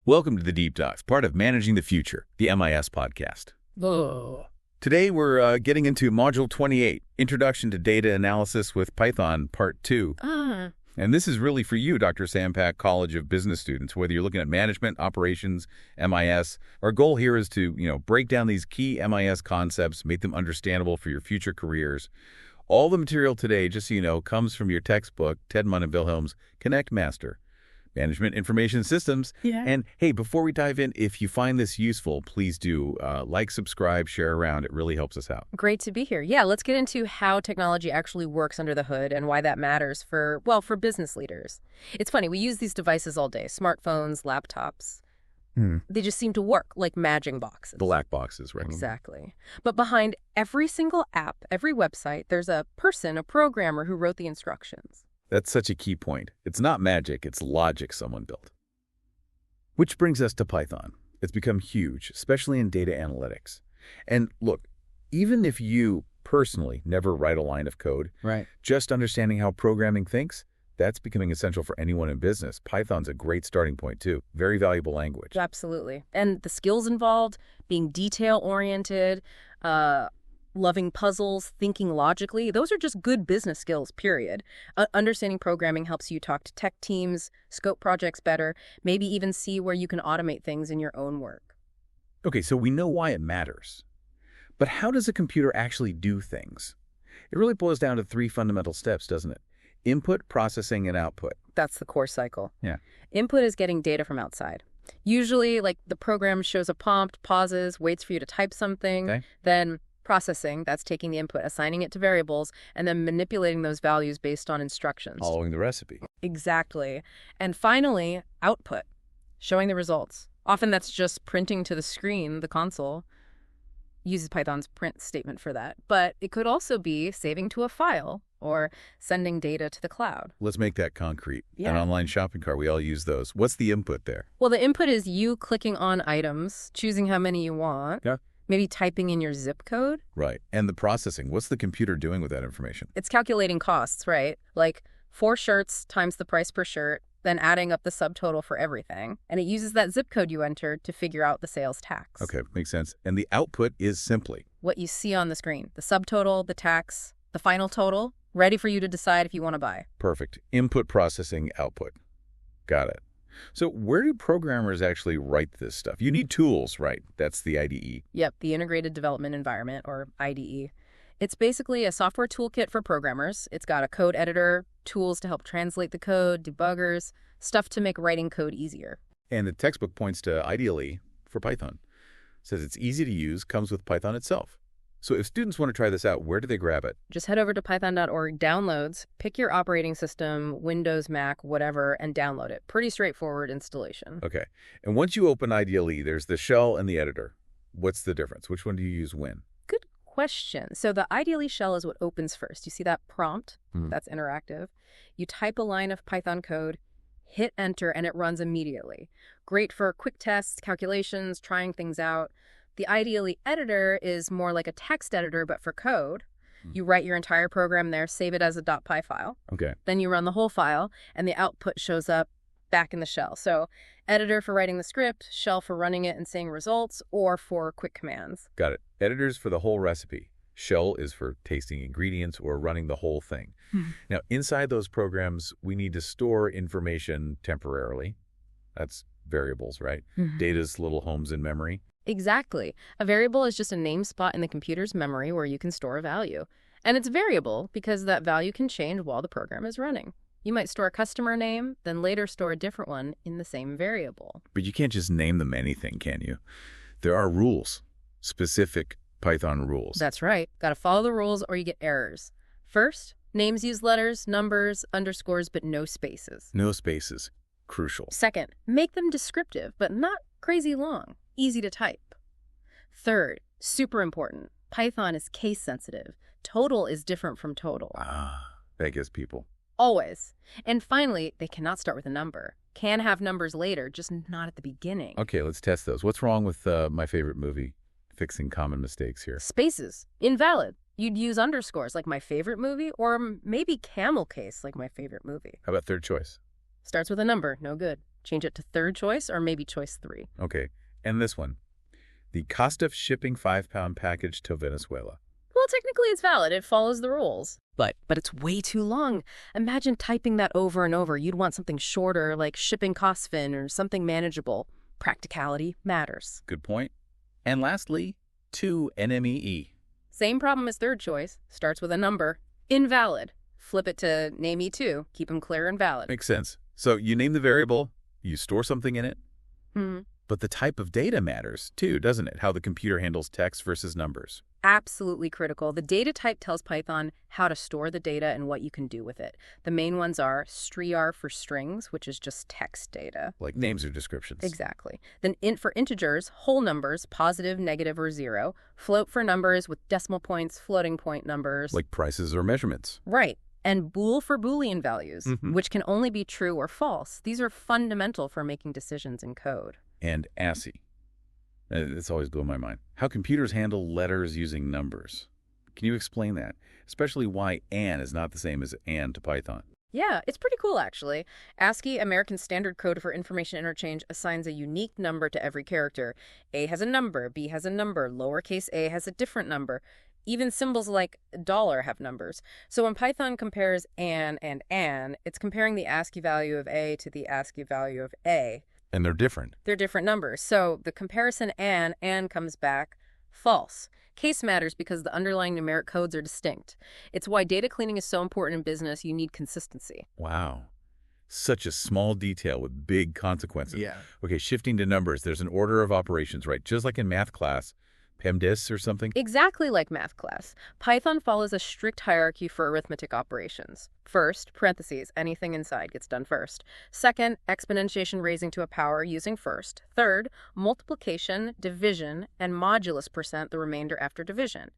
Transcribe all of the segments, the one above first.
Welcome to the Deep Talks, part of Managing the Future, the MIS podcast. Oh. Today we're getting into Module 28, Introduction to Data Analysis with Python, Part 2. And this is really for you, Dr. Sampak College of Business students, whether you're looking at management, operations, MIS. Our goal here is to, break down these key MIS concepts, make them understandable for your future careers. All the material today, just so you know, comes from your textbook, Tedmon and Wilhelm's Connect Master. Management Information Systems. Yeah. And hey, before we dive in, if you find this useful, please do like, subscribe, share around. It really helps us out. Great to be here. Yeah, let's get into how technology actually works under the hood and why that matters for business leaders. It's funny, we use these devices all day, smartphones, laptops. They just seem to work like magic boxes. The lack boxes, right? Exactly. But behind every single app, every website, there's a person, a programmer who wrote the instructions. That's such a key point. It's not magic, it's logic someone built. Which brings us to Python. It's become huge, especially in data analytics. And look, even if you personally never write a line of code, right, just understanding how programming thinks, that's becoming essential for anyone in business. Python's a great starting point, too. Very valuable language. Absolutely. And the skills involved, being detail-oriented, loving puzzles, thinking logically, those are just good business skills, period. Understanding programming helps you talk to tech teams, scope projects better, maybe even see where you can automate things in your own work. Okay, so we know why it matters. But how does a computer actually do things? It really boils down to three fundamental steps, doesn't it? Input, processing, and output. That's the core cycle. Yeah. Input is getting data from outside. Usually, the program shows a prompt, pauses, waits for you to type something, Okay. Then processing, that's taking the input, assigning it to variables, and then manipulating those values based on instructions. Following the recipe. Exactly. And finally, output, showing the results. Often that's just printing to the screen, the console. Uses Python's print statement for that. But it could also be saving to a file or sending data to the cloud. Let's make that concrete. Yeah. An online shopping cart, we all use those. What's the input there? Well, the input is you clicking on items, choosing how many you want. Yeah. Maybe typing in your zip code. Right. And the processing, what's the computer doing with that information? It's calculating costs, right? Like 4 shirts times the price per shirt, then adding up the subtotal for everything. And it uses that zip code you entered to figure out the sales tax. Okay, makes sense. And the output is simply what you see on the screen, the subtotal, the tax, the final total, ready for you to decide if you want to buy. perfect. Input, processing, output. Got it. So where do programmers actually write this stuff? You need tools, right? That's the IDE. Yep, the Integrated Development Environment, or IDE. It's basically a software toolkit for programmers. It's got a code editor, tools to help translate the code, debuggers, stuff to make writing code easier. And the textbook points to IDE for Python. Says it's easy to use, comes with Python itself. So if students want to try this out, where do they grab it? Just head over to python.org, downloads, pick your operating system, Windows, Mac, whatever, and download it. Pretty straightforward installation. Okay. And once you open IDE, there's the shell and the editor. What's the difference? Which one do you use when? Good question. So the IDE shell is what opens first. You see that prompt? That's interactive. You type a line of Python code, hit enter, and it runs immediately. Great for quick tests, calculations, trying things out. The IDE editor is more like a text editor, but for code. You write your entire program there, save it as a .py file. Okay. Then you run the whole file, and the output shows up back in the shell. So editor for writing the script, shell for running it and seeing results, or for quick commands. Got it. Editors for the whole recipe. Shell is for tasting ingredients or running the whole thing. Now, inside those programs, we need to store information temporarily. That's variables, right? Data's little homes in memory. Exactly. A variable is just a name spot in the computer's memory where you can store a value. And it's variable because that value can change while the program is running. You might store a customer name, then later store a different one in the same variable. But you can't just name them anything, can you? There are rules, specific Python rules. That's right. Got to follow the rules or you get errors. First, names use letters, numbers, underscores, but no spaces. No spaces. Crucial. Second, make them descriptive, but not crazy long. Easy to type. Third, super important, Python is case sensitive. Total is different from total. That gets people. Always. And finally, they cannot start with a number. Can have numbers later, just not at the beginning. Okay, let's test those. What's wrong with my favorite movie, fixing common mistakes here? Spaces. Invalid. You'd use underscores like my favorite movie, or maybe camel case like my favorite movie. How about third choice? Starts with a number. No good. Change it to third choice or maybe choice 3. Okay, and this one. The cost of shipping 5-pound package to Venezuela. Well, technically it's valid. It follows the rules. But it's way too long. Imagine typing that over and over. You'd want something shorter, like shipping cost fin or something manageable. Practicality matters. Good point. And lastly, 2 NMEE. Same problem as third choice. Starts with a number. Invalid. Flip it to name E2. Keep them clear and valid. Makes sense. So you name the variable, you store something in it. But the type of data matters, too, doesn't it? How the computer handles text versus numbers. Absolutely critical. The data type tells Python how to store the data and what you can do with it. The main ones are str for strings, which is just text data. Like names or descriptions. Exactly. Then int for integers, whole numbers, positive, negative, or 0. Float for numbers with decimal points, floating point numbers. Like prices or measurements. Right. And bool for Boolean values, which can only be true or false. These are fundamental for making decisions in code. And ASCII. It's always blew my mind. How computers handle letters using numbers. Can you explain that? Especially why AN is not the same as AND to Python. Yeah, it's pretty cool, actually. ASCII, American Standard Code for Information Interchange, assigns a unique number to every character. A has a number, B has a number, lowercase a has a different number. Even symbols like dollar have numbers. So when Python compares AN and AN, it's comparing the ASCII value of A to the ASCII value of A. And they're different. They're different numbers. So the comparison AN comes back false. Case matters because the underlying numeric codes are distinct. It's why data cleaning is so important in business. You need consistency. Wow. Such a small detail with big consequences. Yeah. Okay, shifting to numbers, there's an order of operations, right? Just like in math class, Pandas or something? Exactly like math class. Python follows a strict hierarchy for arithmetic operations. First, parentheses, anything inside gets done first. Second, exponentiation raising to a power using first. Third, multiplication, division, and modulus % the remainder after division.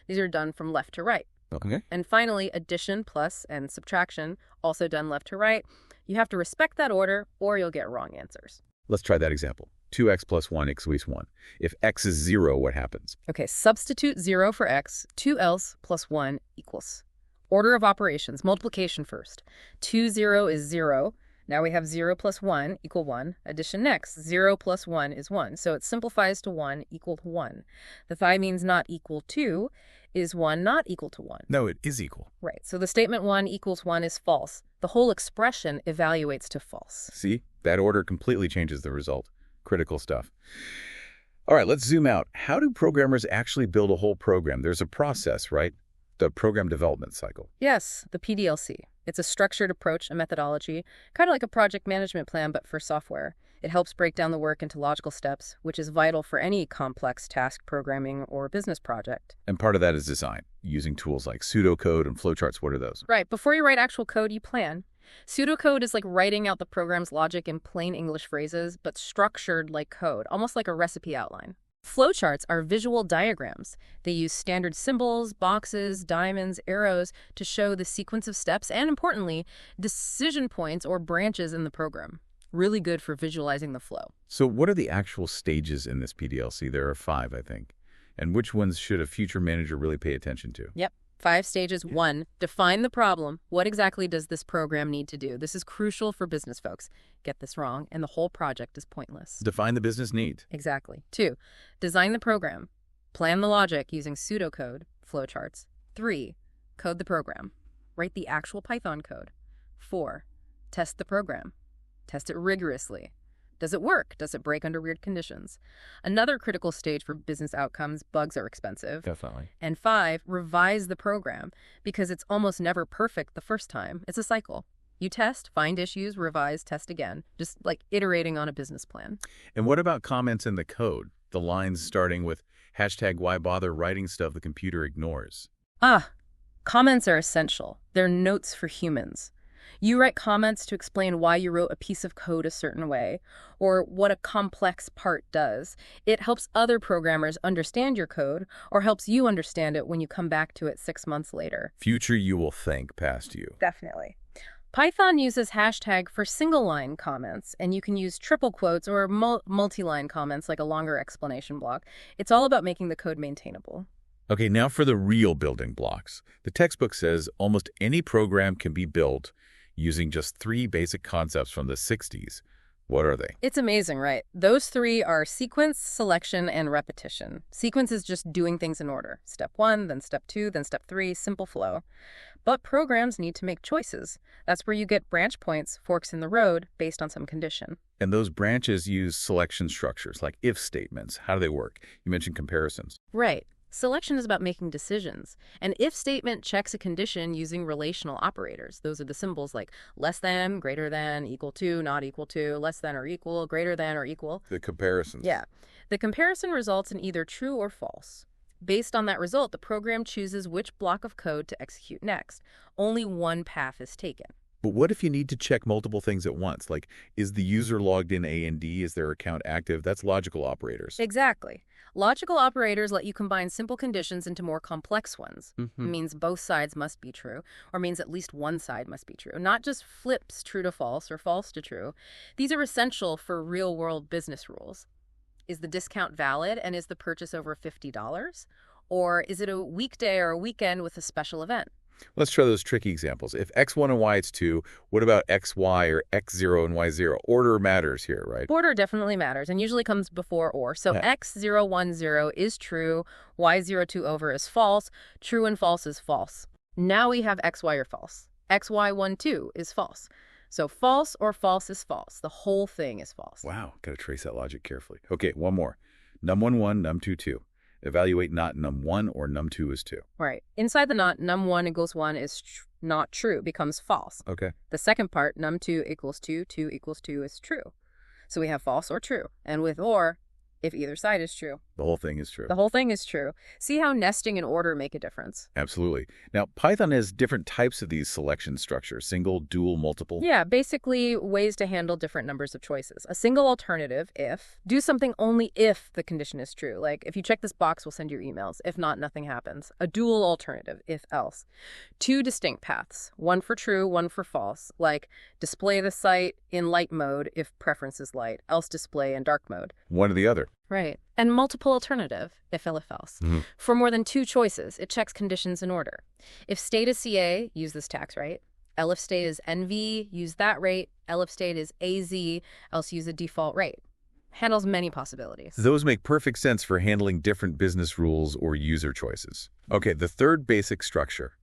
These are done from left to right. Okay. And finally, addition, plus, and subtraction, also done left to right. You have to respect that order or you'll get wrong answers. Let's try that example. 2x plus 1 equals 1. If x is 0, what happens? Okay, substitute 0 for x. 2 else plus 1 equals. Order of operations, multiplication first. 2, 0 is 0. Now we have 0 plus 1 equal 1. Addition next. 0 plus 1 is 1. So it simplifies to 1 equal to 1. The phi means not equal to is 1 not equal to 1. No, it is equal. Right. So the statement 1 equals 1 is false. The whole expression evaluates to false. See? That order completely changes the result. Critical stuff. All right, let's zoom out. How do programmers actually build a whole program? There's a process, right? The program development cycle. Yes, the PDLC. It's a structured approach, a methodology, kind of like a project management plan, but for software. It helps break down the work into logical steps, which is vital for any complex task programming or business project. And part of that is design, using tools like pseudocode and flowcharts. What are those? Right. Before you write actual code, you plan. Pseudocode is like writing out the program's logic in plain English phrases, but structured like code, almost like a recipe outline. Flowcharts are visual diagrams. They use standard symbols, boxes, diamonds, arrows to show the sequence of steps and, importantly, decision points or branches in the program. Really good for visualizing the flow. So what are the actual stages in this PDLC? There are 5, I think. And which ones should a future manager really pay attention to? Yep. 5 stages. 1, define the problem. What exactly does this program need to do? This is crucial for business folks. Get this wrong, and the whole project is pointless. Define the business need. Exactly. 2, design the program. Plan the logic using pseudocode, flowcharts. 3, code the program. Write the actual Python code. 4, test the program. Test it rigorously. Does it work? Does it break under weird conditions? Another critical stage for business outcomes, bugs are expensive. Definitely. And 5, revise the program, because it's almost never perfect the first time. It's a cycle. You test, find issues, revise, test again, just like iterating on a business plan. And what about comments in the code? The lines starting with #why bother writing stuff the computer ignores. Comments are essential. They're notes for humans. You write comments to explain why you wrote a piece of code a certain way, or what a complex part does. It helps other programmers understand your code, or helps you understand it when you come back to it 6 months later. Future you will thank past you. Definitely. Python uses hashtag for single-line comments, and you can use triple quotes or multi-line comments like a longer explanation block. It's all about making the code maintainable. Okay, now for the real building blocks. The textbook says almost any program can be built using just 3 basic concepts from the 60s. What are they? It's amazing, right? Those three are sequence, selection, and repetition. Sequence is just doing things in order. Step 1, then step 2, then step 3, simple flow. But programs need to make choices. That's where you get branch points, forks in the road, based on some condition. And those branches use selection structures, like if statements. How do they work? You mentioned comparisons. Right. Selection is about making decisions. An if statement checks a condition using relational operators. Those are the symbols like less than, greater than, equal to, not equal to, less than or equal, greater than or equal. The comparisons. Yeah. The comparison results in either true or false. Based on that result, the program chooses which block of code to execute next. Only one path is taken. But what if you need to check multiple things at once? Like, is the user logged in A and D? Is their account active? That's logical operators. Exactly. Logical operators let you combine simple conditions into more complex ones. It means both sides must be true, or means at least one side must be true, not just flips true to false or false to true. These are essential for real-world business rules. Is the discount valid, and is the purchase over $50? Or is it a weekday or a weekend with a special event? Let's try those tricky examples. If X1 and Y is 2, what about XY or X0 and Y0? Order matters here, right? Order definitely matters and usually comes before or. So X010 is true, Y02 over is false, true and false is false. Now we have XY or false. XY12 is false. So false or false is false. The whole thing is false. Wow, got to trace that logic carefully. Okay, one more. Num1, num2, 2. Evaluate not num1 or num2 is 2. Right. Inside the not, num1 equals 1 is not true, becomes false. Okay. The second part, num2 equals 2, 2 equals 2 is true. So we have false or true. And with or, if either side is true. The whole thing is true. The whole thing is true. See how nesting and order make a difference. Absolutely. Now, Python has different types of these selection structures, single, dual, multiple. Yeah, basically ways to handle different numbers of choices. A single alternative, if, do something only if the condition is true. Like, if you check this box, we'll send you emails. If not, nothing happens. A dual alternative, if else. Two distinct paths, one for true, one for false. Like, display the site in light mode if preference is light, else display in dark mode. One or the other. Right. And multiple alternative, if else. For more than two choices, it checks conditions in order. If state is CA, use this tax rate. Elif state is NV, use that rate. Elif state is AZ, else use a default rate. Handles many possibilities. Those make perfect sense for handling different business rules or user choices. Okay, the third basic structure,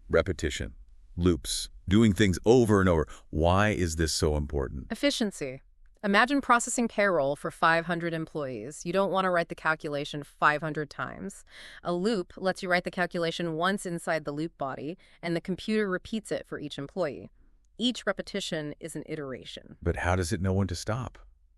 repetition, loops, doing things over and over. Why is this so important? Efficiency. Imagine processing payroll for 500 employees. You don't want to write the calculation 500 times. A loop lets you write the calculation once inside the loop body, and the computer repeats it for each employee. Each repetition is an iteration. But how does it know when to stop?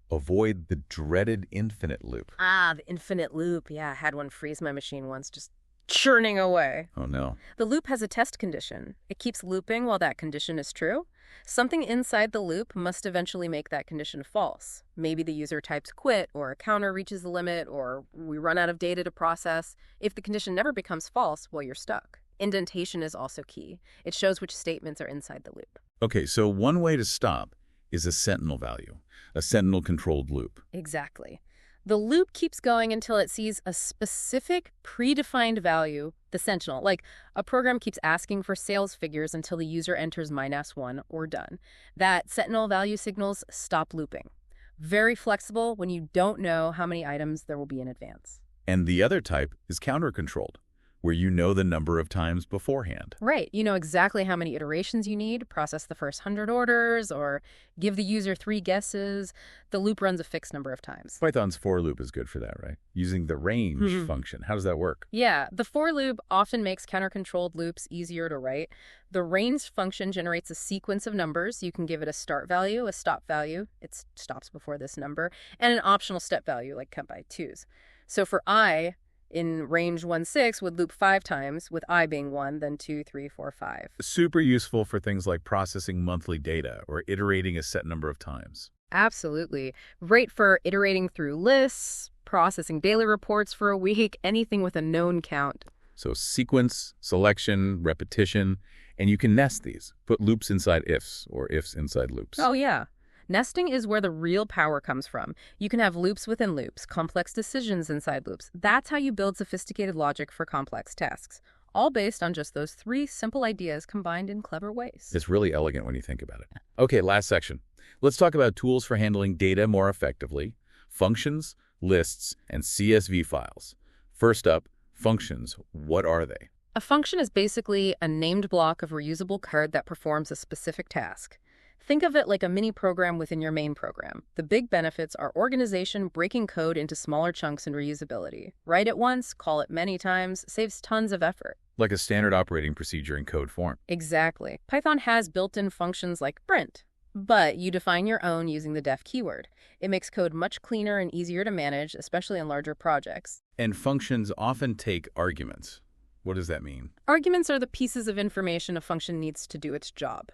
Avoid the dreaded infinite loop. Ah, the infinite loop. Yeah, I had one freeze my machine once, just churning away. Oh, no. The loop has a test condition. It keeps looping while that condition is true. Something inside the loop must eventually make that condition false. Maybe the user types quit, or a counter reaches the limit, or we run out of data to process. If the condition never becomes false, well, you're stuck. Indentation is also key. It shows which statements are inside the loop. Okay, so one way to stop is a sentinel value, a sentinel-controlled loop. Exactly. The loop keeps going until it sees a specific predefined value, the sentinel. Like, a program keeps asking for sales figures until the user enters -1 or done. That sentinel value signals stop looping. Very flexible when you don't know how many items there will be in advance. And the other type is counter-controlled, where you know the number of times beforehand. Right. You know exactly how many iterations you need, process the first 100 orders, or give the user 3 guesses. The loop runs a fixed number of times. Python's for loop is good for that, right? Using the range function. How does that work? Yeah, the for loop often makes counter-controlled loops easier to write. The range function generates a sequence of numbers. You can give it a start value, a stop value. It stops before this number, and an optional step value, like count by 2s. So for I, in range 1-6 would loop 5 times, with I being 1, then 2, 3, 4, 5. Super useful for things like processing monthly data or iterating a set number of times. Absolutely. Great for iterating through lists, processing daily reports for a week, anything with a known count. So sequence, selection, repetition, and you can nest these. Put loops inside ifs or ifs inside loops. Oh, yeah. Nesting is where the real power comes from. You can have loops within loops, complex decisions inside loops. That's how you build sophisticated logic for complex tasks, all based on just those 3 simple ideas combined in clever ways. It's really elegant when you think about it. Okay, last section. Let's talk about tools for handling data more effectively: functions, lists, and CSV files. First up, functions. What are they? A function is basically a named block of reusable code that performs a specific task. Think of it like a mini program within your main program. The big benefits are organization, breaking code into smaller chunks, and reusability. Write it once, call it many times, saves tons of effort. Like a standard operating procedure in code form. Exactly. Python has built-in functions like print, but you define your own using the def keyword. It makes code much cleaner and easier to manage, especially in larger projects. And functions often take arguments. What does that mean? Arguments are the pieces of information a function needs to do its job.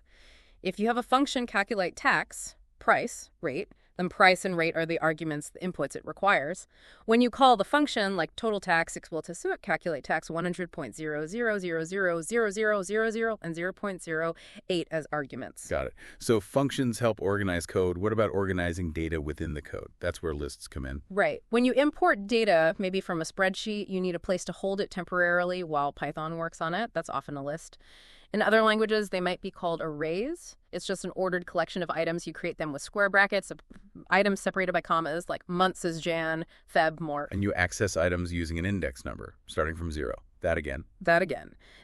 If you have a function calculate tax, price, rate, then price and rate are the arguments, the inputs it requires. When you call the function like total tax equal to suet calculate tax 100.000000000 and 0.08 as arguments. Got it. So functions help organize code. What about organizing data within the code? That's where lists come in. Right. When you import data, maybe from a spreadsheet, you need a place to hold it temporarily while Python works on it. That's often a list. In other languages, they might be called arrays. It's just an ordered collection of items. You create them with square brackets, items separated by commas, like months is Jan, Feb, Mort. And you access items using an index number, starting from 0. That again.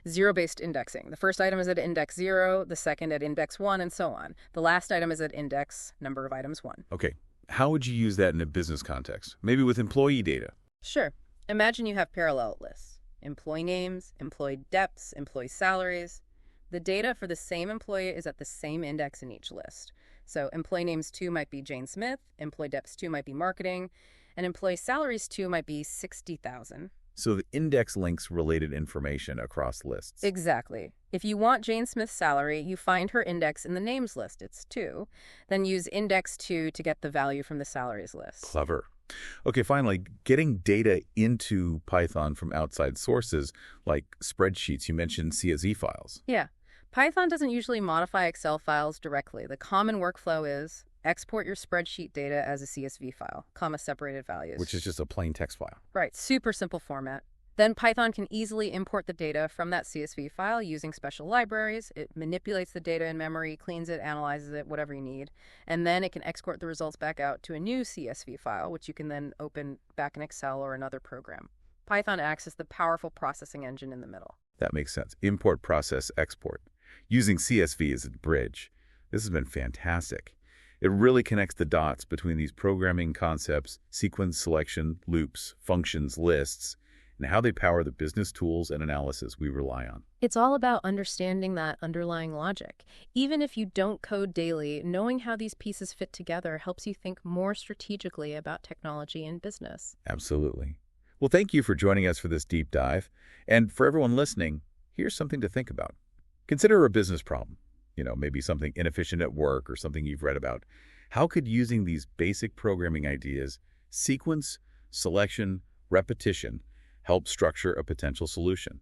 Zero-based indexing. The first item is at index 0, the second at index 1, and so on. The last item is at index number of items 1. Okay. How would you use that in a business context? Maybe with employee data. Sure. Imagine you have parallel lists. Employee names, employee depths, employee salaries. The data for the same employee is at the same index in each list. So employee names 2 might be Jane Smith, employee depths 2 might be marketing, and employee salaries 2 might be 60,000. So the index links related information across lists. Exactly. If you want Jane Smith's salary, you find her index in the names list. It's 2. Then use index 2 to get the value from the salaries list. Clever. Okay, finally, getting data into Python from outside sources like spreadsheets. You mentioned CSV files. Yeah. Python doesn't usually modify Excel files directly. The common workflow is export your spreadsheet data as a CSV file, comma-separated values. Which is just a plain text file. Right, super simple format. Then Python can easily import the data from that CSV file using special libraries. It manipulates the data in memory, cleans it, analyzes it, whatever you need. And then it can export the results back out to a new CSV file, which you can then open back in Excel or another program. Python acts as the powerful processing engine in the middle. That makes sense. Import, process, export. Using CSV as a bridge. This has been fantastic. It really connects the dots between these programming concepts, sequence selection, loops, functions, lists, and how they power the business tools and analysis we rely on. It's all about understanding that underlying logic. Even if you don't code daily, knowing how these pieces fit together helps you think more strategically about technology and business. Absolutely. Well, thank you for joining us for this deep dive. And for everyone listening, here's something to think about. Consider a business problem. Maybe something inefficient at work or something you've read about. How could using these basic programming ideas, sequence, selection, repetition, help structure a potential solution?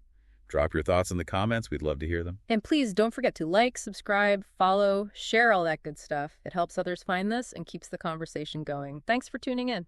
Drop your thoughts in the comments. We'd love to hear them. And please don't forget to like, subscribe, follow, share all that good stuff. It helps others find this and keeps the conversation going. Thanks for tuning in.